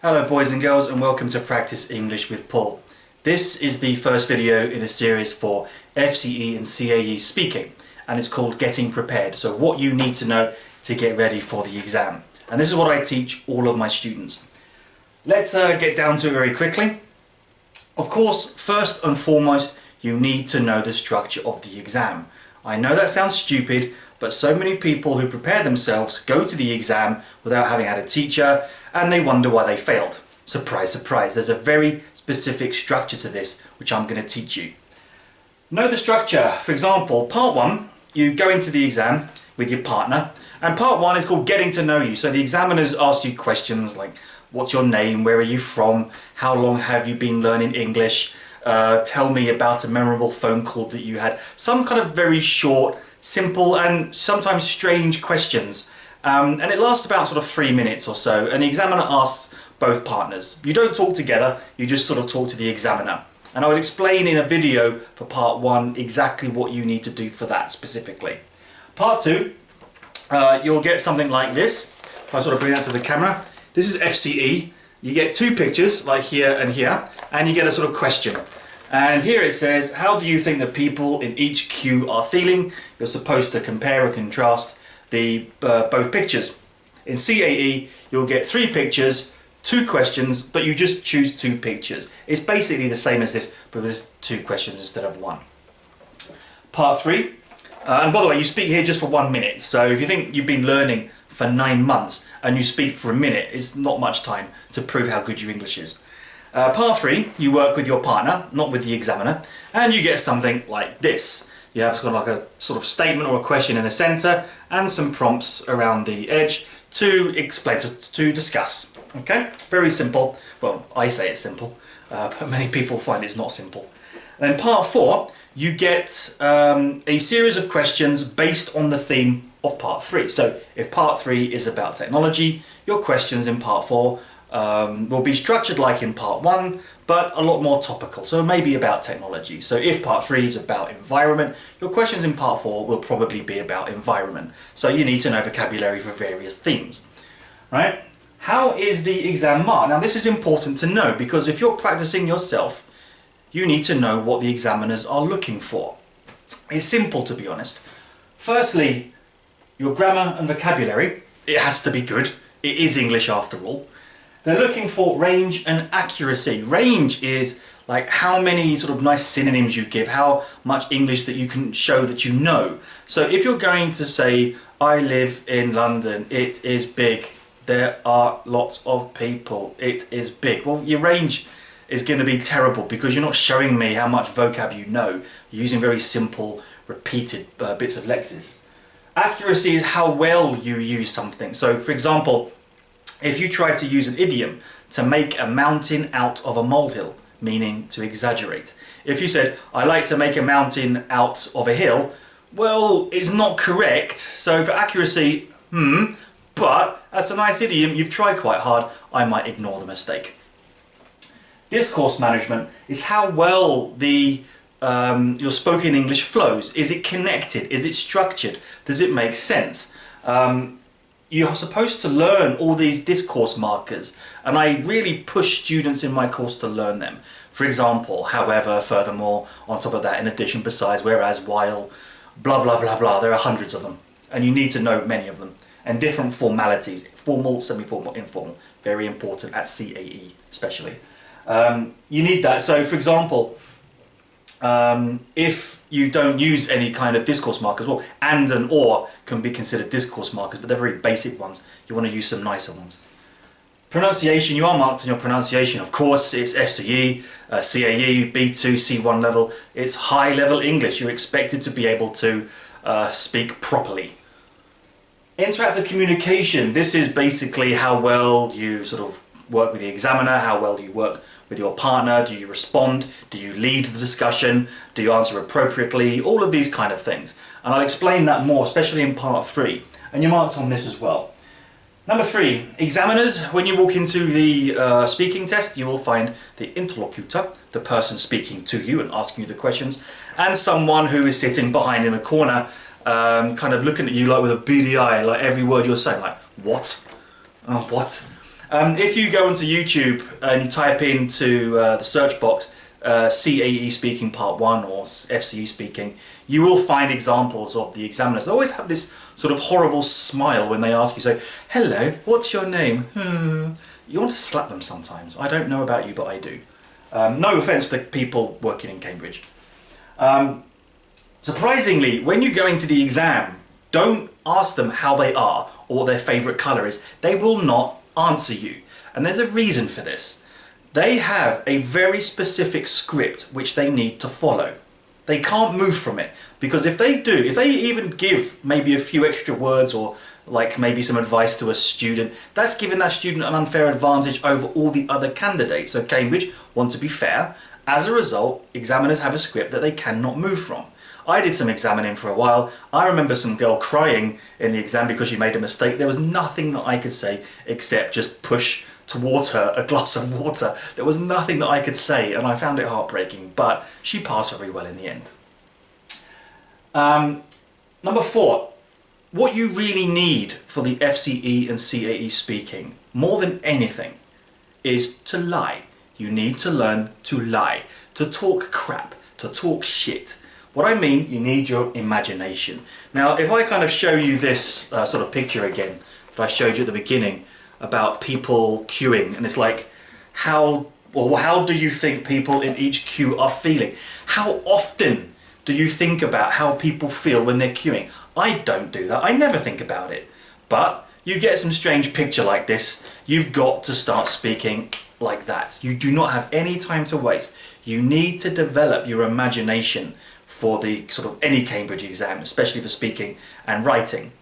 Hello boys and girls, and welcome to Practice English with Paul. This is the first video in a series for FCE and CAE Speaking, and it's called Getting Prepared. So what you need to know to get ready for the exam. And this is what I teach all of my students. Let's get down to it very quickly. Of course, first and foremost, you need to know the structure of the exam. I know that sounds stupid, but so many people who prepare themselves go to the exam without having had a teacher, and they wonder why they failed. Surprise, surprise, there's a very specific structure to this, which I'm going to teach you. Know the structure. For example, part one, you go into the exam with your partner, and part one is called Getting to Know You. So the examiners ask you questions like, what's your name, where are you from, how long have you been learning English, tell me about a memorable phone call that you had. Some kind of very short, simple and sometimes strange questions. And it lasts about sort of 3 minutes or so, and the examiner asks both partners. You don't talk together, you just sort of talk to the examiner. And I will explain in a video for part one exactly what you need to do for that specifically. Part two, you'll get something like this. If I sort of bring that to the camera, this is FCE. You get two pictures, like here, and you get a sort of question. And here it says, how do you think the people in each queue are feeling? You're supposed to compare or contrast the both pictures. In CAE, you'll get 3 pictures, 2 questions, but you just choose 2 pictures. It's basically the same as this, but with 2 questions instead of 1. Part 3, and by the way, you speak here just for 1 minute. So if you think you've been learning for 9 months and you speak for a minute, it's not much time to prove how good your English is. Part 3, you work with your partner, not with the examiner, and you get something like this. You have sort of like a sort of statement or a question in the center and some prompts around the edge to explain, to discuss. Okay, very simple. Well, I say it's simple, but many people find it's not simple. Then part 4, you get a series of questions based on the theme of part 3. So if part 3 is about technology, your questions in part 4 will be structured like in part 1, but a lot more topical, so maybe about technology. So if part 3 is about environment, your questions in part 4 will probably be about environment. So you need to know vocabulary for various themes, right? How is the exam marked? Now this is important to know, because if you're practicing yourself, you need to know what the examiners are looking for. It's simple, to be honest. Firstly, your grammar and vocabulary, it has to be good. It is English after all. They're looking for range and accuracy. Range is like how many sort of nice synonyms you give, how much English that you can show that you know. So if you're going to say, I live in London, it is big, there are lots of people, it is big. Well, your range is going to be terrible because you're not showing me how much vocab you know. You're using very simple, repeated bits of lexis. Accuracy is how well you use something. So for example, if you try to use an idiom to make a mountain out of a molehill, meaning to exaggerate. If you said, I like to make a mountain out of a hill, well, it's not correct. So for accuracy, but as a nice idiom, you've tried quite hard, I might ignore the mistake. Discourse management is how well the your spoken English flows. Is it connected? Is it structured? Does it make sense? You're supposed to learn all these discourse markers, and I really push students in my course to learn them. For example, however, furthermore, on top of that, in addition, besides, whereas, while, blah, blah, blah, blah. There are hundreds of them, and you need to know many of them. And different formalities, formal, semi-formal, informal, very important at CAE especially. You need that. So, for example, if you don't use any kind of discourse markers, well, and or can be considered discourse markers, but they're very basic ones. You want to use some nicer ones. Pronunciation, you are marked on your pronunciation. Of course, it's FCE, CAE, B2, C1 level. It's high level English. You're expected to be able to speak properly. Interactive communication, this is basically how well you sort of work with the examiner, how well do you work with your partner, do you respond, do you lead the discussion, do you answer appropriately, all of these kind of things. And I'll explain that more, especially in part 3, and you're marked on this as well. Number 3, examiners, when you walk into the speaking test, you will find the interlocutor, the person speaking to you and asking you the questions, and someone who is sitting behind in the corner, kind of looking at you like with a beady eye, like every word you're saying, like, what? Oh, what? If you go onto YouTube and you type into the search box CAE Speaking Part 1 or FCE Speaking, you will find examples of the examiners. They always have this sort of horrible smile when they ask you, so, hello, what's your name? You want to slap them sometimes. I don't know about you, but I do. No offence to people working in Cambridge. Surprisingly, when you go into the exam, don't ask them how they are or what their favourite colour is. They will not answer you. And there's a reason for this. They have a very specific script which they need to follow. They can't move from it, because if they do, if they even give maybe a few extra words or like maybe some advice to a student, that's giving that student an unfair advantage over all the other candidates. So Cambridge want to be fair. As a result, examiners have a script that they cannot move from. I did some examining for a while. I remember some girl crying in the exam because she made a mistake. There was nothing that I could say except just push towards her a glass of water. There was nothing that I could say, and I found it heartbreaking, but she passed very well in the end. Number 4, what you really need for the FCE and CAE speaking, more than anything, is to lie. You need to learn to lie, to talk crap, to talk shit. What I mean, you need your imagination. Now, if I kind of show you this sort of picture again that I showed you at the beginning about people queuing, and it's like, how do you think people in each queue are feeling? How often do you think about how people feel when they're queuing? I don't do that. I never think about it. But you get some strange picture like this, you've got to start speaking like that. You do not have any time to waste. You need to develop your imagination for the sort of any Cambridge exam, especially for speaking and writing.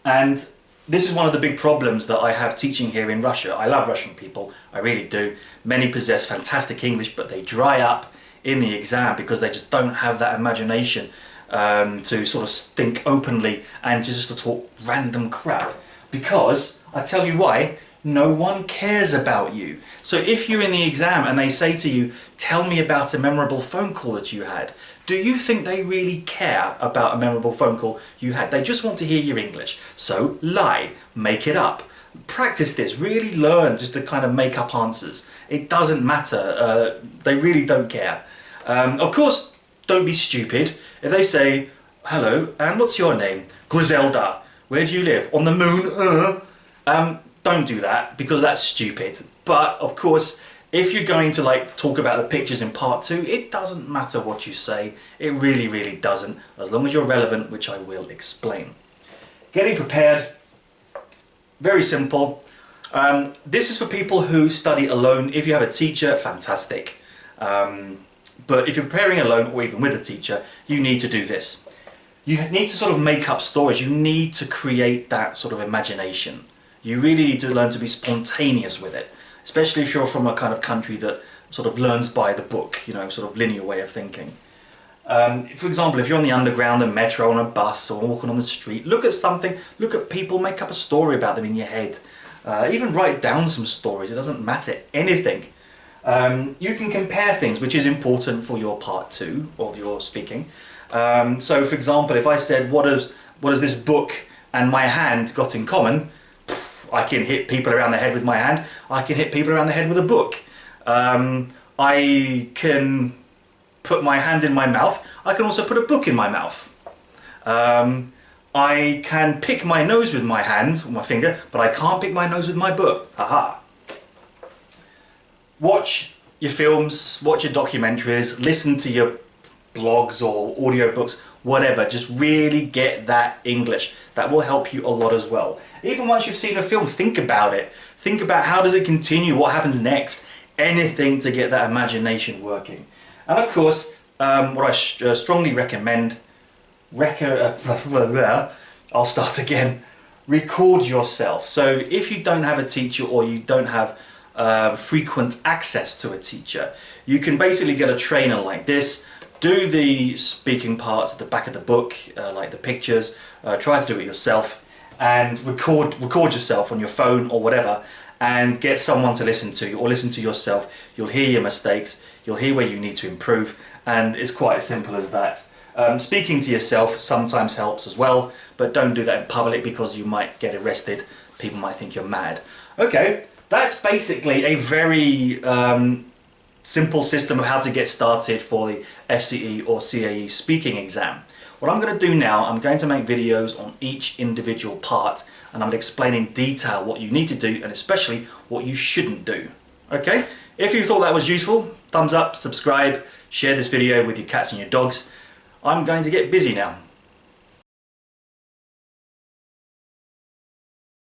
And this is one of the big problems that I have teaching here in Russia. I love Russian people, I really do. Many possess fantastic English, but they dry up in the exam because they just don't have that imagination to sort of think openly and just to talk random crap. Because, I tell you why, no one cares about you. So if you're in the exam and they say to you, tell me about a memorable phone call that you had, do you think they really care about a memorable phone call you had? They just want to hear your English. So lie, make it up. Practice this, really learn just to kind of make up answers. It doesn't matter, they really don't care. Of course, don't be stupid. If they say, hello, and what's your name? Griselda. Where do you live? On the moon? Don't do that, because that's stupid. But of course, if you're going to like talk about the pictures in part 2, it doesn't matter what you say. It really, really doesn't, as long as you're relevant, which I will explain. Getting prepared, very simple. This is for people who study alone. If you have a teacher, fantastic. But if you're preparing alone or even with a teacher, you need to do this. You need to sort of make up stories. You need to create that sort of imagination. You really need to learn to be spontaneous with it, especially if you're from a kind of country that sort of learns by the book, you know, sort of linear way of thinking. For example, if you're on the underground, the metro, on a bus, or walking on the street, look at something, look at people, make up a story about them in your head. Even write down some stories, it doesn't matter, anything. You can compare things, which is important for your part 2 of your speaking. So for example, if I said, what has this book and my hand got in common? I can hit people around the head with my hand. I can hit people around the head with a book. I can put my hand in my mouth. I can also put a book in my mouth. I can pick my nose with my hand, or my finger, but I can't pick my nose with my book. Haha. Watch your films, watch your documentaries, listen to your blogs or audiobooks, whatever. Just really get that English. That will help you a lot as well. Even once you've seen a film, think about it. Think about how does it continue, what happens next. Anything to get that imagination working. And of course, what I strongly recommend, I'll start again, record yourself. So if you don't have a teacher or you don't have frequent access to a teacher, you can basically get a trainer like this, do the speaking parts at the back of the book, like the pictures, try to do it yourself, and record yourself on your phone or whatever, and get someone to listen to, or listen to yourself. You'll hear your mistakes, you'll hear where you need to improve, and it's quite as simple as that. Speaking to yourself sometimes helps as well, but don't do that in public because you might get arrested. People might think you're mad. Okay, that's basically a very simple system of how to get started for the FCE or CAE speaking exam. What I'm going to do now, I'm going to make videos on each individual part, and I'm going to explain in detail what you need to do and especially what you shouldn't do. Okay? If you thought that was useful, thumbs up, subscribe, share this video with your cats and your dogs. I'm going to get busy now.